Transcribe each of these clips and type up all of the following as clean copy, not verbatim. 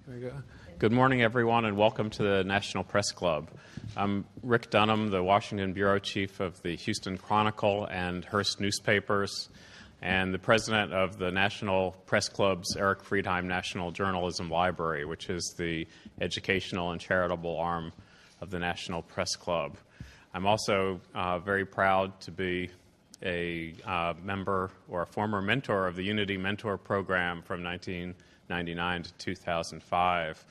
There you go. Good morning, everyone, and welcome to the National Press Club. I'm Rick Dunham, the Washington Bureau Chief of the Houston Chronicle and Hearst newspapers, and the president of the National Press Club's Eric Friedheim National Journalism Library, which is the educational and charitable arm of the National Press Club. I'm also very proud to be a member or a former mentor of the Unity Mentor Program from 1999 to 2005,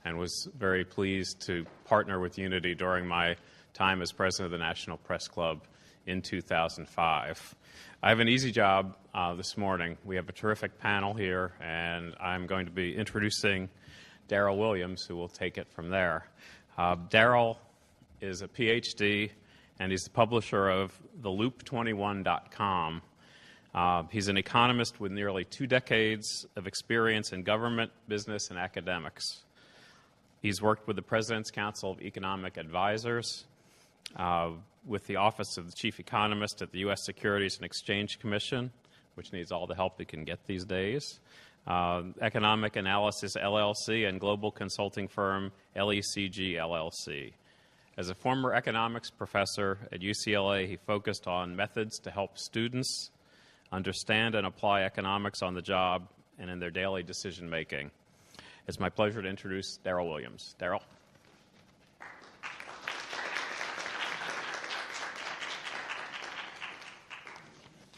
and was very pleased to partner with Unity during my time as president of the National Press Club in 2005. I have an easy job this morning. We have a terrific panel here, and I'm going to be introducing Darrell Williams, who will take it from there. Darrell is a PhD, and he's the publisher of theloop21.com. He's an economist with nearly 2 decades of experience in government, business, and academics. He's worked with the President's Council of Economic Advisors, with the Office of the Chief Economist at the U.S. Securities and Exchange Commission, which needs all the help it can get these days, Economic Analysis LLC, and global consulting firm LECG LLC. As a former economics professor at UCLA, he focused on methods to help students understand and apply economics on the job and in their daily decision-making. It's my pleasure to introduce Darrell Williams. Darrell.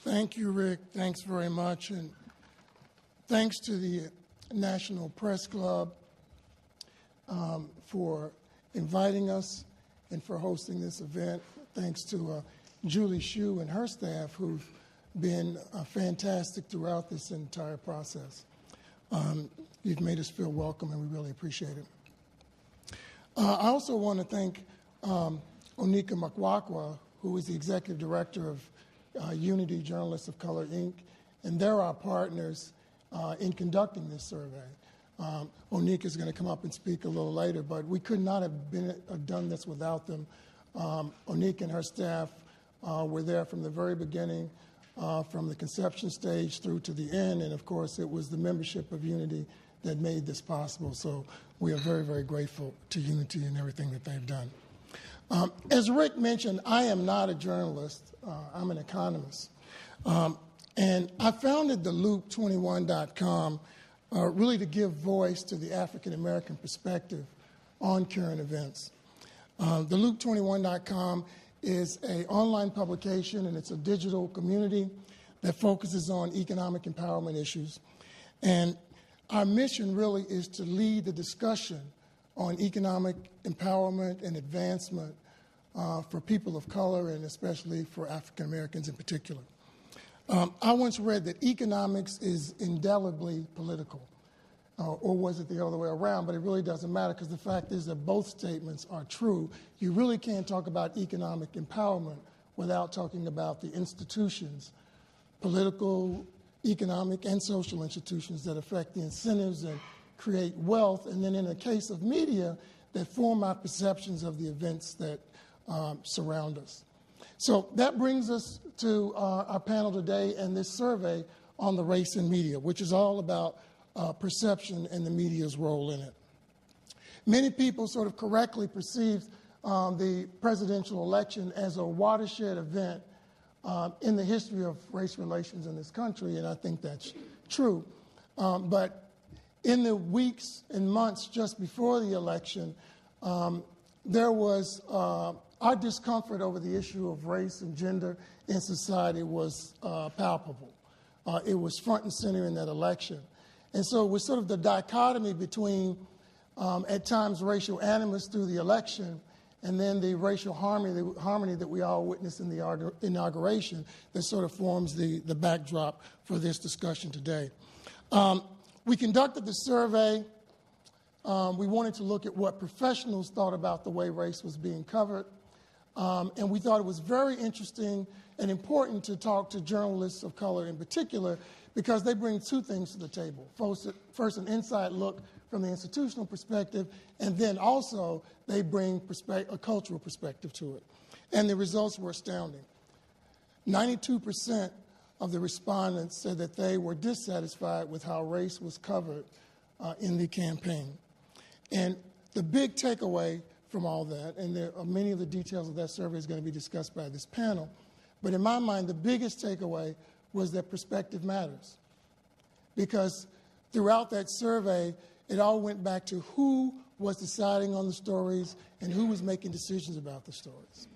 Thank you, Rick. Thanks very much. And thanks to the National Press Club for inviting us and for hosting this event. Thanks to Julie Hsu and her staff, who've been fantastic throughout this entire process. You've made us feel welcome, and we really appreciate it. I also want to thank Onika Makwakwa, who is the executive director of Unity Journalists of Color, Inc., and they're our partners in conducting this survey. Onika is going to come up and speak a little later, but we could not have done this without them. Onika and her staff were there from the very beginning, from the conception stage through to the end, and of course it was the membership of Unity that made this possible. So we are very, very grateful to Unity and everything that they've done. As Rick mentioned, I am not a journalist. I'm an economist. And I founded the Loop21.com really to give voice to the African-American perspective on current events. The Loop21.com is an online publication, and it's a digital community that focuses on economic empowerment issues. And our mission really is to lead the discussion on economic empowerment and advancement for people of color, and especially for African Americans in particular. I once read that economics is indelibly political, or was it the other way around? But it really doesn't matter, because the fact is that both statements are true. You really can't talk about economic empowerment without talking about the institutions, political, economic, and social institutions that affect the incentives and create wealth, and then in the case of media, that form our perceptions of the events that surround us. So that brings us to our panel today and this survey on the race in media, which is all about perception and the media's role in it. Many people sort of correctly perceive the presidential election as a watershed event in the history of race relations in this country, and I think that's true. But in the weeks and months just before the election, there was our discomfort over the issue of race and gender in society was palpable. It was front and center in that election. And so it was sort of the dichotomy between, at times, racial animus through the election and then the racial harmony that we all witnessed in the inauguration that sort of forms the backdrop for this discussion today. We conducted the survey. We wanted to look at what professionals thought about the way race was being covered. And we thought it was very interesting and important to talk to journalists of color in particular, because they bring 2 things to the table. First, an inside look from the institutional perspective, and then also they bring a cultural perspective to it. And the results were astounding. 92% of the respondents said that they were dissatisfied with how race was covered in the campaign. And the big takeaway from all that, and there are many of the details of that survey is going to be discussed by this panel, but in my mind, the biggest takeaway was that perspective matters. Because throughout that survey, it all went back to who was deciding on the stories and who was making decisions about the stories.